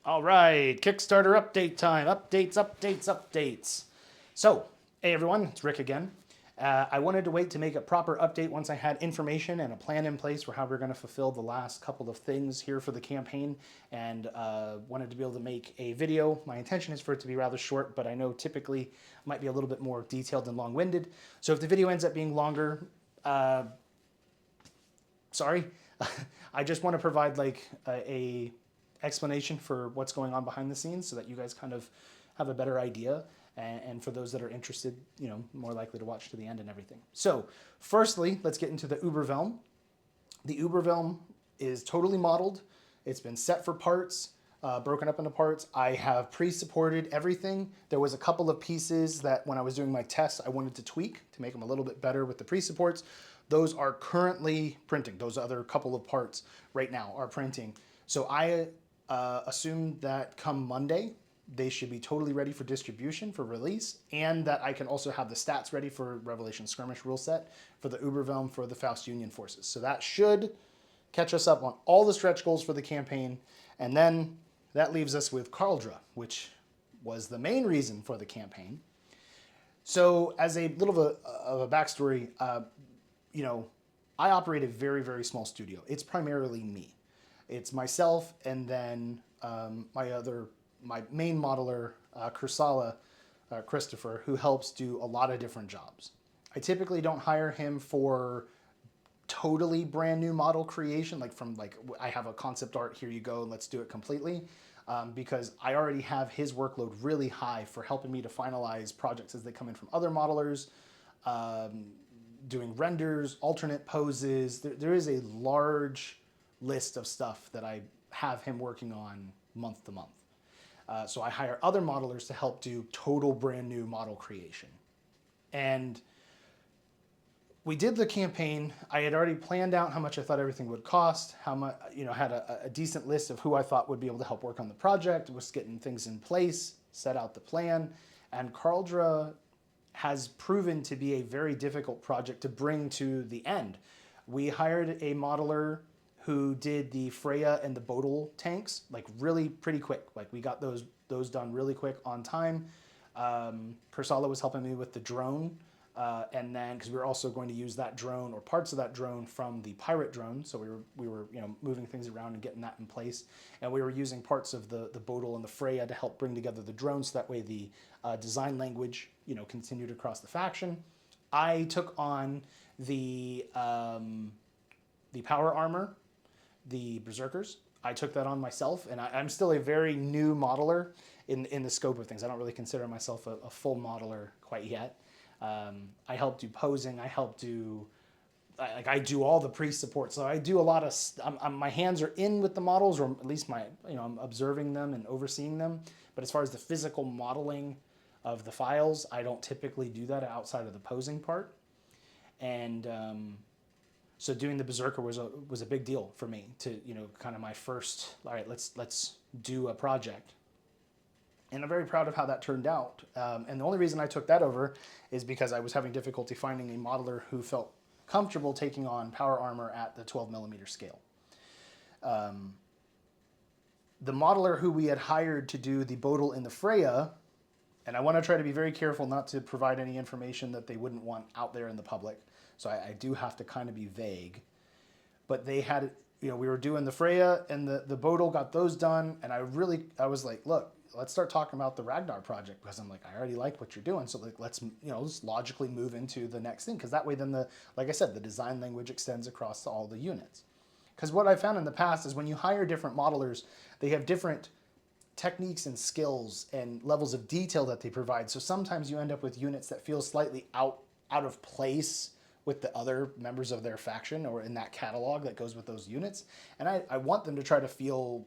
All right, Kickstarter update time. Updates. So, hey everyone, it's Rick again. I wanted to wait to make a proper update once I had information and a plan in place for how we're going to fulfill the last couple of things here for the campaign, and wanted to be able to make a video. My intention is for it to be rather short, but I know typically it might be a little bit more detailed and long-winded. So if the video ends up being longer, sorry. I just want to provide like a explanation for what's going on behind the scenes so that you guys kind of have a better idea. And for those that are interested, more likely to watch to the end and everything. So firstly, let's get into the Ubervelm. The Ubervelm is totally modeled. It's been set for parts, broken up into parts. I have pre-supported everything. There was a couple of pieces that when I was doing my tests, I wanted to tweak to make them a little bit better with the pre-supports. Those are currently printing. Those other couple of parts right now are printing. So I assume that come Monday, they should be totally ready for distribution, for release, and that I can also have the stats ready for Revelation Skirmish rule set for the Ubervelm for the Faust Union forces. So that should catch us up on all the stretch goals for the campaign. And then that leaves us with Karldra, which was the main reason for the campaign. So as a little of a backstory, I operate a very, very small studio. It's primarily me. It's myself and then my main modeler, Christopher, who helps do a lot of different jobs. I typically don't hire him for totally brand new model creation, like I have a concept art, here you go, and let's do it completely. Because I already have his workload really high for helping me to finalize projects as they come in from other modelers, doing renders, alternate poses. There is a large list of stuff that I have him working on month to month. So I hire other modelers to help do total brand new model creation. And we did the campaign. I had already planned out how much I thought everything would cost, how much, had a decent list of who I thought would be able to help work on the project, was getting things in place, set out the plan. And Karldra has proven to be a very difficult project to bring to the end. We hired a modeler who did the Freya and the Bodil tanks, like really pretty quick. Like we got those done really quick on time. Kursala was helping me with the drone. And then, because we were also going to use that drone or parts of that drone from the pirate drone, so we were moving things around and getting that in place, and we were using parts of the Bodil and the Freya to help bring together the drone, so that way the design language continued across the faction. I took on the power armor, the berserkers. I took that on myself, and I'm still a very new modeler in the scope of things. I don't really consider myself a full modeler quite yet. I help do posing. I do all the pre-support. So I do a lot of, my hands are in with the models, or at least I'm observing them and overseeing them. But as far as the physical modeling of the files, I don't typically do that outside of the posing part. And so doing the Berserker was a big deal for me to, kind of my first, all right, let's do a project. And I'm very proud of how that turned out. And the only reason I took that over is because I was having difficulty finding a modeler who felt comfortable taking on power armor at the 12 millimeter scale. The modeler who we had hired to do the Bodil and the Freya, and I want to try to be very careful not to provide any information that they wouldn't want out there in the public. So I do have to kind of be vague. But they had, we were doing the Freya and the Bodil, got those done. And I was like, look, let's start talking about the Ragnar project, because I'm like, I already like what you're doing. So like, let's logically move into the next thing. Because that way then like I said, the design language extends across to all the units. Because what I found in the past is when you hire different modelers, they have different techniques and skills and levels of detail that they provide. So sometimes you end up with units that feel slightly out of place with the other members of their faction or in that catalog that goes with those units. And I want them to try to feel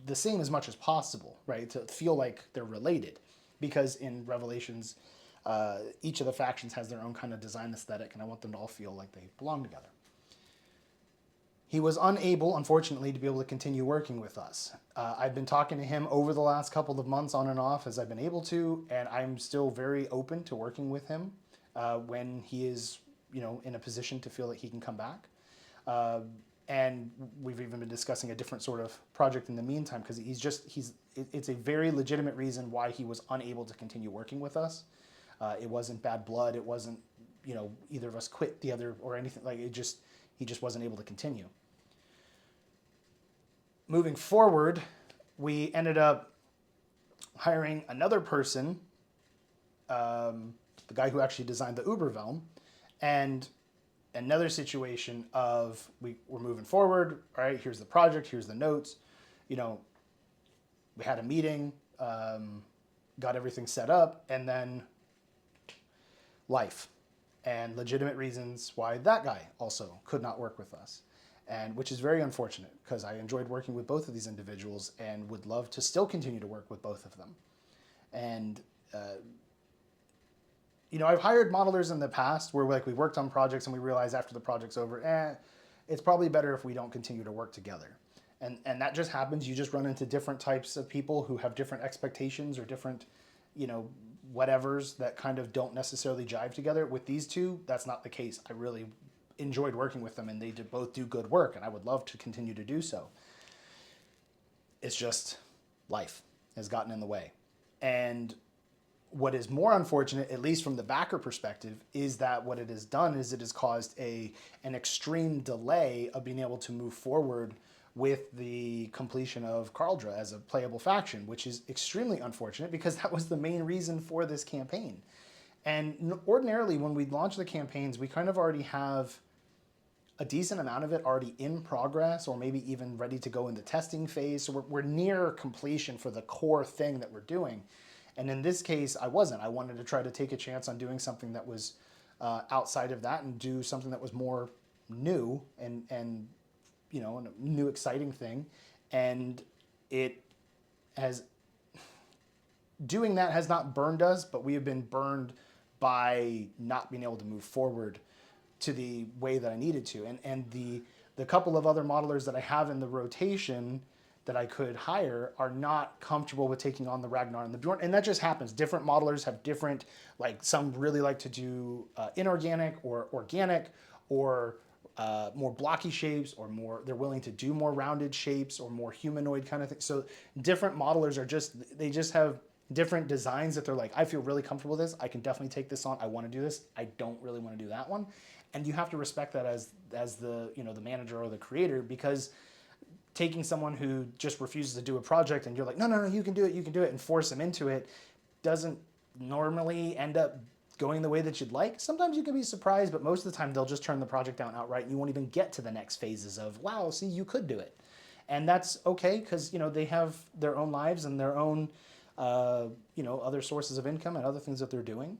the same as much as possible, right? To feel like they're related, because in Revelations, each of the factions has their own kind of design aesthetic, and I want them to all feel like they belong together. He was unable, unfortunately, to be able to continue working with us. I've been talking to him over the last couple of months on and off as I've been able to, and I'm still very open to working with him when he is, in a position to feel that he can come back. And we've even been discussing a different sort of project in the meantime, because it's a very legitimate reason why he was unable to continue working with us. It wasn't bad blood. It wasn't, either of us quit the other or anything. Like, he just wasn't able to continue. Moving forward, we ended up hiring another person, the guy who actually designed the Ubervelm, and another situation of we're moving forward. All right, here's the project, here's the notes. We had a meeting, got everything set up, and then life and legitimate reasons why that guy also could not work with us. And which is very unfortunate, because I enjoyed working with both of these individuals and would love to still continue to work with both of them. And I've hired modelers in the past where we worked on projects and we realized after the project's over, it's probably better if we don't continue to work together. And that just happens. You just run into different types of people who have different expectations or different, whatevers that kind of don't necessarily jive together. With these two, that's not the case. I really enjoyed working with them, and they both do good work, and I would love to continue to do so. It's just life has gotten in the way. And what is more unfortunate, at least from the backer perspective, is that what it has done is it has caused an extreme delay of being able to move forward with the completion of Karldra as a playable faction, which is extremely unfortunate because that was the main reason for this campaign. And ordinarily, when we launch the campaigns, we kind of already have a decent amount of it already in progress, or maybe even ready to go in the testing phase. So we're near completion for the core thing that we're doing. And in this case, I wasn't. I wanted to try to take a chance on doing something that was outside of that and do something that was more new and a new exciting thing. And doing that has not burned us, but we have been burned by not being able to move forward to the way that I needed to. And the couple of other modelers that I have in the rotation that I could hire are not comfortable with taking on the Ragnar and the Bjorn. And that just happens. Different modelers have different, some really like to do inorganic or organic or more blocky shapes, or they're willing to do more rounded shapes or more humanoid kind of thing. So different modelers they just have different designs that they're like, I feel really comfortable with this. I can definitely take this on. I want to do this. I don't really want to do that one. And you have to respect that as the, the manager or the creator, because taking someone who just refuses to do a project and you're like, no, you can do it, and force them into it doesn't normally end up going the way that you'd like. Sometimes you can be surprised, but most of the time they'll just turn the project down outright and you won't even get to the next phases of, wow, see, you could do it. And that's okay, because, they have their own lives and their own, other sources of income and other things that they're doing.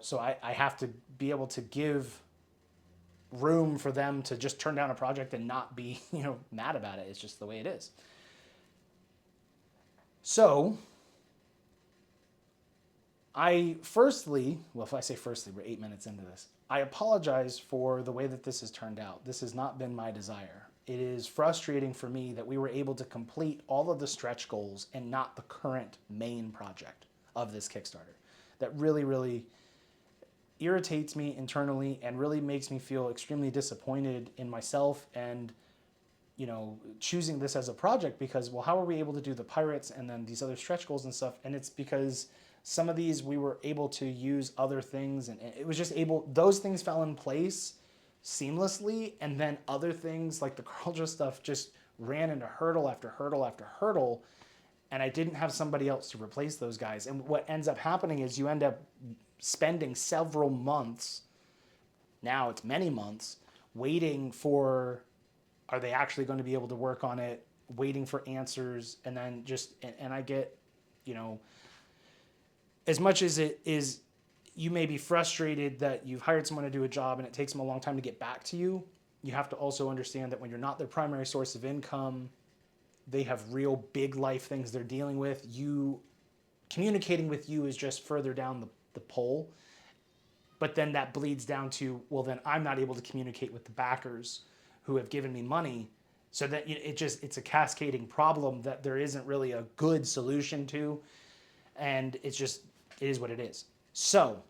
So I have to be able to give room for them to just turn down a project and not be, mad about it. It's just the way it is. So if I say firstly, we're 8 minutes into this. I apologize for the way that this has turned out. This has not been my desire. It is frustrating for me that we were able to complete all of the stretch goals and not the current main project of this Kickstarter. That really, really irritates me internally and really makes me feel extremely disappointed in myself and, choosing this as a project, because, well, how are we able to do the pirates and then these other stretch goals and stuff? And it's because some of these we were able to use other things, and it was just those things fell in place seamlessly, and then other things like the Karldra stuff just ran into hurdle after hurdle after hurdle, and I didn't have somebody else to replace those guys. And what ends up happening is you end up spending several months, now it's many months, waiting for, are they actually going to be able to work on it, waiting for answers, and then and I get, as much as it is, you may be frustrated that you've hired someone to do a job and it takes them a long time to get back to you. You have to also understand that when you're not their primary source of income, they have real big life things they're dealing with. Communicating with you is just further down the pole. But then that bleeds down to, well, then I'm not able to communicate with the backers who have given me money. So that it's a cascading problem that there isn't really a good solution to. And it is what it is. So,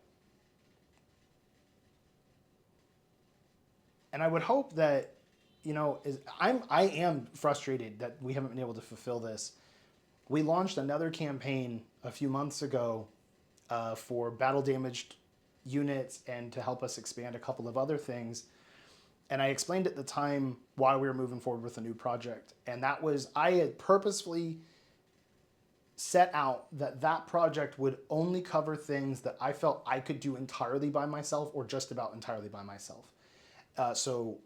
and I would hope that, I am frustrated that we haven't been able to fulfill this. We launched another campaign a few months ago for battle damaged units and to help us expand a couple of other things. And I explained at the time why we were moving forward with a new project. And that was, I had purposefully set out that that project would only cover things that I felt I could do entirely by myself or just about entirely by myself. So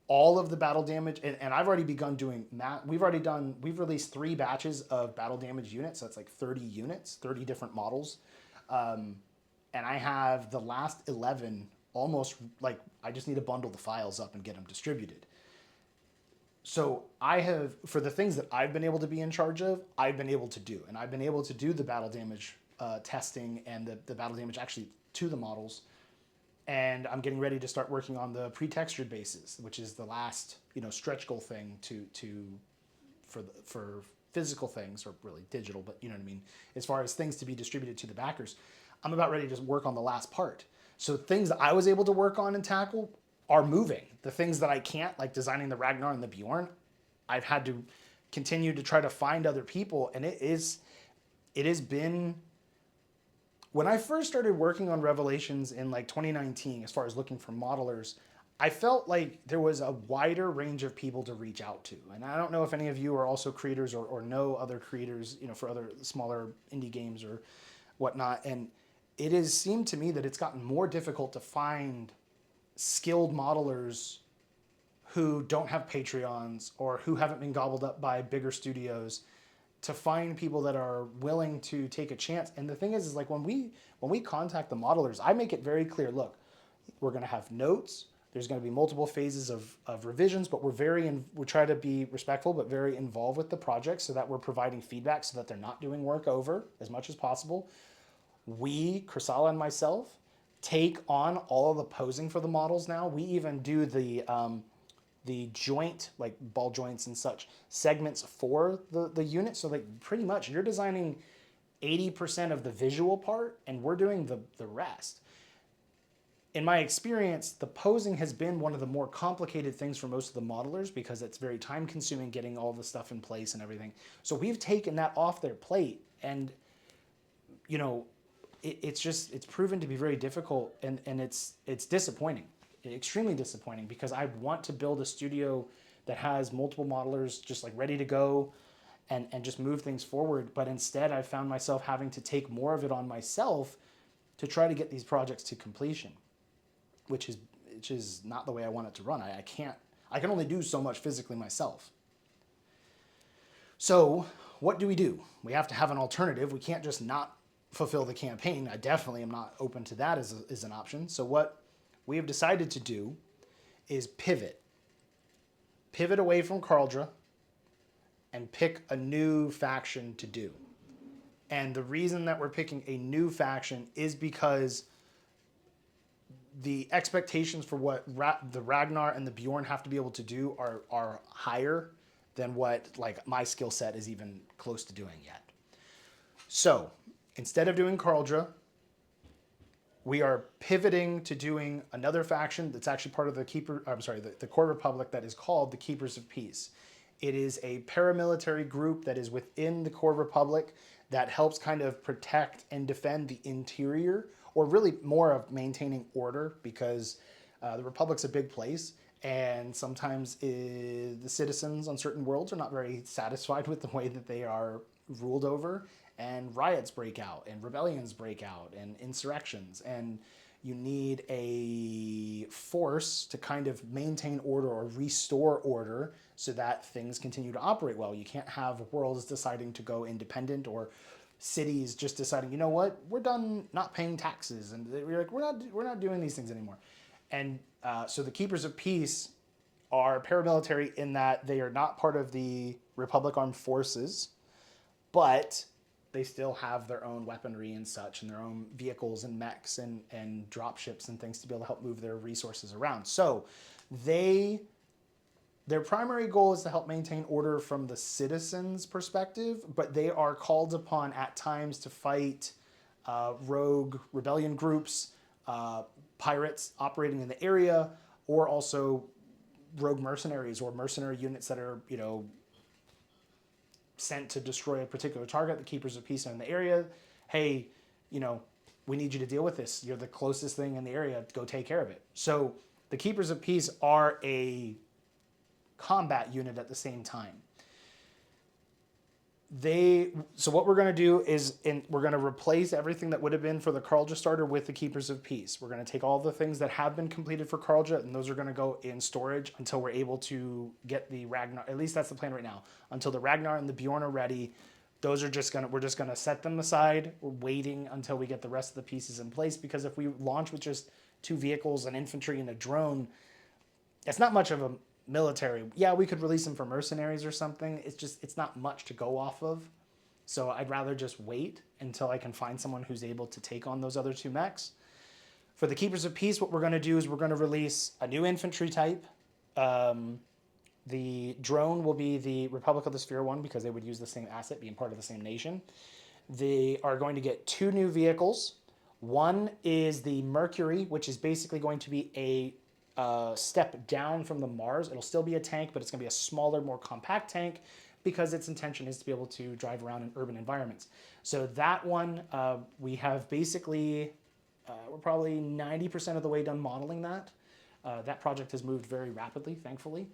all of the battle damage, and I've already begun doing we've released 3 batches of battle damage units. So that's like 30 units, 30 different models. And I have the last 11 almost, like, I just need to bundle the files up and get them distributed. So I have, for the things that I've been able to be in charge of, I've been able to do. And I've been able to do the battle damage testing and the battle damage actually to the models. And I'm getting ready to start working on the pre-textured bases, which is the last, stretch goal thing for physical things, or really digital, but you know what I mean. As far as things to be distributed to the backers, I'm about ready to work on the last part. So things that I was able to work on and tackle are moving. The things that I can't, like designing the Ragnar and the Bjorn, I've had to continue to try to find other people, and it has been. When I first started working on Revelations in like 2019, as far as looking for modelers, I felt like there was a wider range of people to reach out to. And I don't know if any of you are also creators or know other creators, for other smaller indie games or whatnot. And it has seemed to me that it's gotten more difficult to find skilled modelers who don't have Patreons or who haven't been gobbled up by bigger studios, to find people that are willing to take a chance. And the thing is like when we contact the modelers, I make it very clear, look, we're going to have notes. There's going to be multiple phases of revisions, but we try to be respectful, but very involved with the project so that we're providing feedback so that they're not doing work over as much as possible. We, Kursala and myself, take on all of the posing for the models now. We even do the joint, like ball joints and such, segments for the unit. So like pretty much you're designing 80% of the visual part and we're doing the rest. In my experience, the posing has been one of the more complicated things for most of the modelers because it's very time consuming getting all the stuff in place and everything. So we've taken that off their plate, and it's proven to be very difficult, and it's disappointing. Extremely disappointing, because I want to build a studio that has multiple modelers just like ready to go and just move things forward. But instead I found myself having to take more of it on myself to try to get these projects to completion, which is not the way I want it to run. I can only do so much physically myself. So what do? We have to have an alternative. We can't just not fulfill the campaign. I definitely am not open to that as an option. So what we have decided to do is pivot away from Karldra and pick a new faction to do. And the reason that we're picking a new faction is because the expectations for what the Ragnar and the Bjorn have to be able to do are higher than what like my skill set is even close to doing yet. So instead of doing Karldra, we are pivoting to doing another faction that's actually part of the Core Republic, that is called the Keepers of Peace. It is a paramilitary group that is within the Core Republic that helps kind of protect and defend the interior, or really more of maintaining order, because the Republic's a big place, and sometimes the citizens on certain worlds are not very satisfied with the way that they are ruled over, and riots break out, and rebellions break out, and insurrections, and you need a force to kind of maintain order or restore order so that things continue to operate well. You can't have worlds deciding to go independent, or cities just deciding, you know what, we're done not paying taxes, and we're not doing these things anymore. And so the Keepers of Peace are paramilitary in that they are not part of the Republic Armed Forces, but they still have their own weaponry and such, and their own vehicles and mechs and drop ships and things to be able to help move their resources around. So their primary goal is to help maintain order from the citizens' perspective, but they are called upon at times to fight rogue rebellion groups, pirates operating in the area, or also rogue mercenaries or mercenary units that are, sent to destroy a particular target. The keepers of peace are in the area. Hey, we need you to deal with this. You're the closest thing in the area. Go take care of it. So the keepers of peace are a combat unit at the same time. So what we're going to do is we're going to replace everything that would have been for the Karldra starter with the Keepers of Peace. We're going to take all the things that have been completed for Karldra, and those are going to go in storage until we're able to get the Ragnar. At least that's the plan right now. Until the Ragnar and the Bjorn are ready, we're just going to set them aside. We're waiting until we get the rest of the pieces in place, because if we launch with just 2 vehicles, an infantry, and a drone, it's not much of a military. Yeah, we could release them for mercenaries or something. It's not much to go off of. So I'd rather just wait until I can find someone who's able to take on those other 2 mechs. For the Keepers of Peace, what we're going to do is we're going to release a new infantry type. The drone will be the Republic of the Sphere one, because they would use the same asset, being part of the same nation. They are going to get 2 new vehicles. One is the Mercury, which is basically going to be a step down from the Mars. It'll still be a tank, but it's going to be a smaller, more compact tank, because its intention is to be able to drive around in urban environments. So that one, we have basically, we're probably 90% of the way done modeling that. That project has moved very rapidly, thankfully,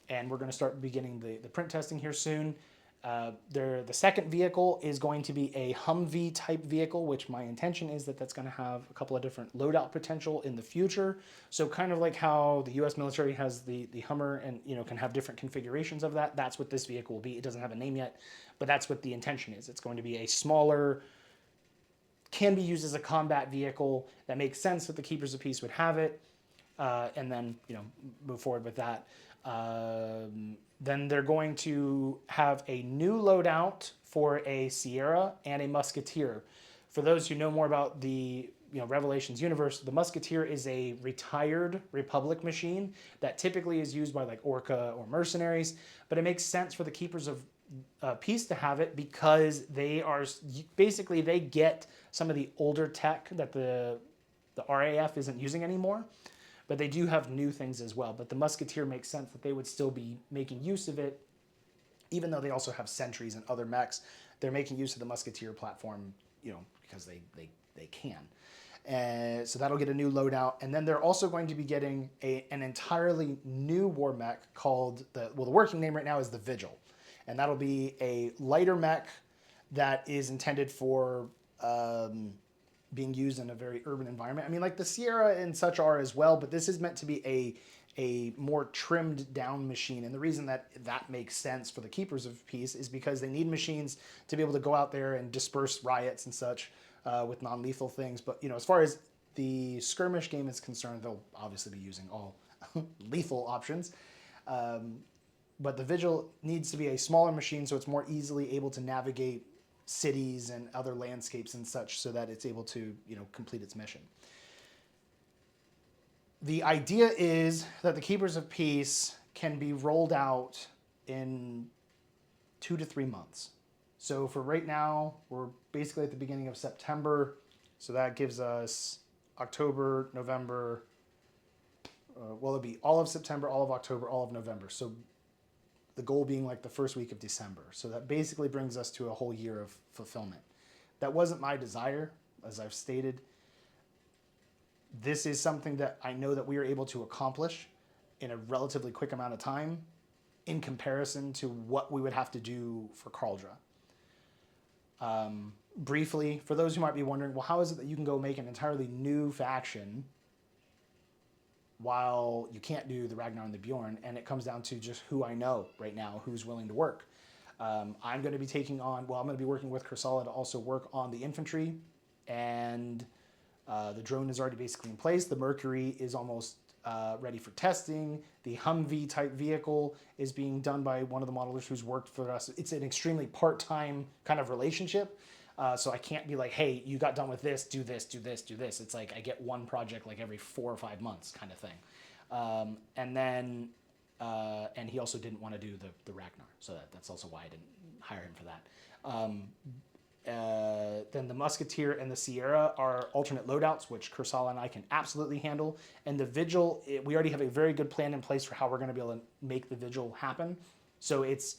and we're going to start beginning the print testing here soon. The second vehicle is going to be a Humvee type vehicle, which my intention is that that's going to have a couple of different loadout potential in the future. So kind of like how the U.S. military has the Hummer and can have different configurations of that. That's what this vehicle will be. It doesn't have a name yet, but that's what the intention is. It's going to be a smaller, can be used as a combat vehicle. That makes sense that the Keepers of Peace would have it, and then move forward with that. Then they're going to have a new loadout for a Sierra and a Musketeer. For those who know more about the Revelations universe, the Musketeer is a retired Republic machine that typically is used by like Orca or mercenaries, but it makes sense for the Keepers of Peace to have it, because they get some of the older tech that the RAF isn't using anymore. But they do have new things as well. But the Musketeer makes sense that they would still be making use of it, even though they also have sentries and other mechs. They're making use of the Musketeer platform, because they can. So that'll get a new loadout. And then they're also going to be getting an entirely new war mech called, the working name right now is the Vigil. And that'll be a lighter mech that is intended for being used in a very urban environment. I mean, like the Sierra and such are as well, but this is meant to be a more trimmed down machine. And the reason that makes sense for the Keepers of Peace is because they need machines to be able to go out there and disperse riots and such with non-lethal things. But, as far as the skirmish game is concerned, they'll obviously be using all lethal options. But the Vigil needs to be a smaller machine, so it's more easily able to navigate cities and other landscapes and such, so that it's able to complete its mission. The idea is that the Keepers of Peace can be rolled out in 2 to 3 months. So for right now, we're basically at the beginning of September, so that gives us October, November, it'll be all of September, all of October, all of November. So the goal being like the first week of December. So that basically brings us to a whole year of fulfillment. That wasn't my desire, as I've stated. This is something that I know that we are able to accomplish in a relatively quick amount of time in comparison to what we would have to do for Karldra. Briefly, for those who might be wondering, well, how is it that you can go make an entirely new faction while you can't do the Ragnar and the Bjorn? And it comes down to just who I know right now, who's willing to work. I'm going to be I'm going to be working with Kursala to also work on the infantry, and the drone is already basically in place. The Mercury is almost ready for testing. The Humvee type vehicle is being done by one of the modelers who's worked for us. It's an extremely part-time kind of relationship. So I can't be like, hey, you got done with this, do this, do this, do this. It's like I get one project like every 4 or 5 months kind of thing. And he also didn't want to do the Ragnar. So that's also why I didn't hire him for that. Then the Musketeer and the Sierra are alternate loadouts, which Kursala and I can absolutely handle. And the Vigil, we already have a very good plan in place for how we're going to be able to make the Vigil happen. So it's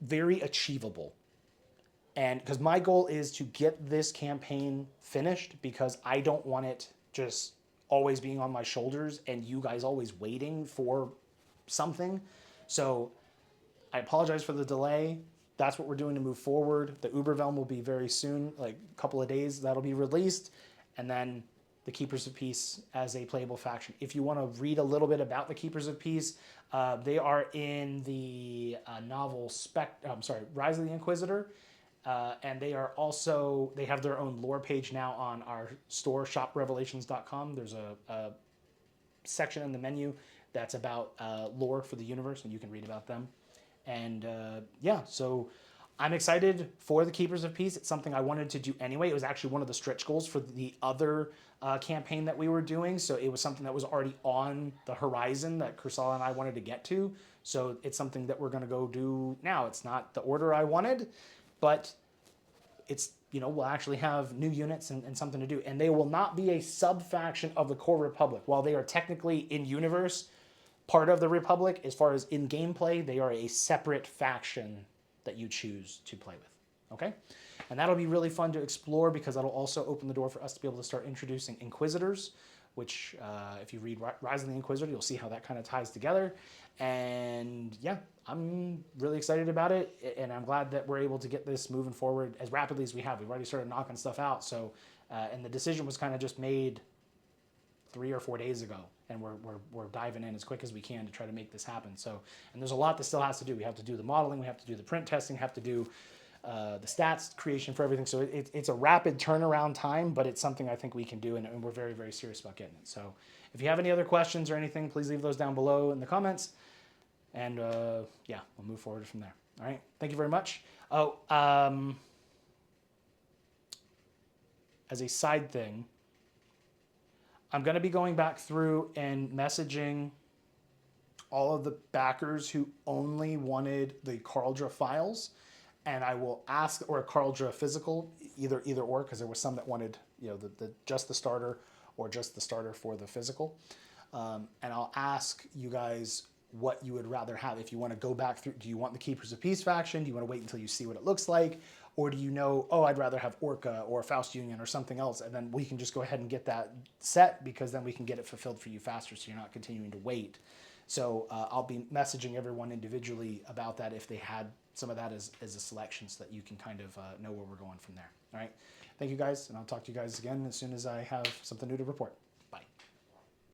very achievable. And because my goal is to get this campaign finished, because I don't want it just always being on my shoulders and you guys always waiting for something. So I apologize for the delay. That's what we're doing to move forward. The Ubervelm will be very soon, like a couple of days, that'll be released. And then the Keepers of Peace as a playable faction. If you want to read a little bit about the Keepers of Peace, they are in the novel Rise of the Inquisitor. And they are also, they have their own lore page now on our store, shoprevelations.com. There's a section in the menu that's about lore for the universe, and you can read about them. And yeah, so I'm excited for the Keepers of Peace. It's something I wanted to do anyway. It was actually one of the stretch goals for the other campaign that we were doing. So it was something that was already on the horizon that Kursala and I wanted to get to. So it's something that we're going to go do now. It's not the order I wanted, but it's, you know, we'll actually have new units and something to do. And they will not be a sub-faction of the core Republic. While they are technically in-universe part of the Republic, as far as in gameplay, they are a separate faction that you choose to play with, okay? And that'll be really fun to explore, because that'll also open the door for us to be able to start introducing Inquisitors, which if you read Rise of the Inquisitor, you'll see how that kind of ties together. And yeah, I'm really excited about it, and I'm glad that we're able to get this moving forward as rapidly as we have. We've already started knocking stuff out, so and the decision was kind of just made 3 or 4 days ago, and we're diving in as quick as we can to try to make this happen. So, and there's a lot that still has to do. We have to do the modeling, we have to do the print testing, have to do the stats creation for everything. So it's a rapid turnaround time, but it's something I think we can do, and we're very, very serious about getting it. So if you have any other questions or anything, please leave those down below in the comments, and yeah, we'll move forward from there. All right, thank you very much. Oh, as a side thing, I'm going to be going back through and messaging all of the backers who only wanted the Karldra files, and I will ask, or a Karldra physical, either or, because there was some that wanted, you know, just the starter, or just the starter for the physical. And I'll ask you guys what you would rather have. If you want to go back through, do you want the Keepers of Peace faction? Do you want to wait until you see what it looks like? Or do you know, oh, I'd rather have Orca or Faust Union or something else, and then we can just go ahead and get that set, because then we can get it fulfilled for you faster, so you're not continuing to wait. So I'll be messaging everyone individually about that if they had some of that as a selection, so that you can kind of know where we're going from there. All right. Thank you guys, and I'll talk to you guys again as soon as I have something new to report.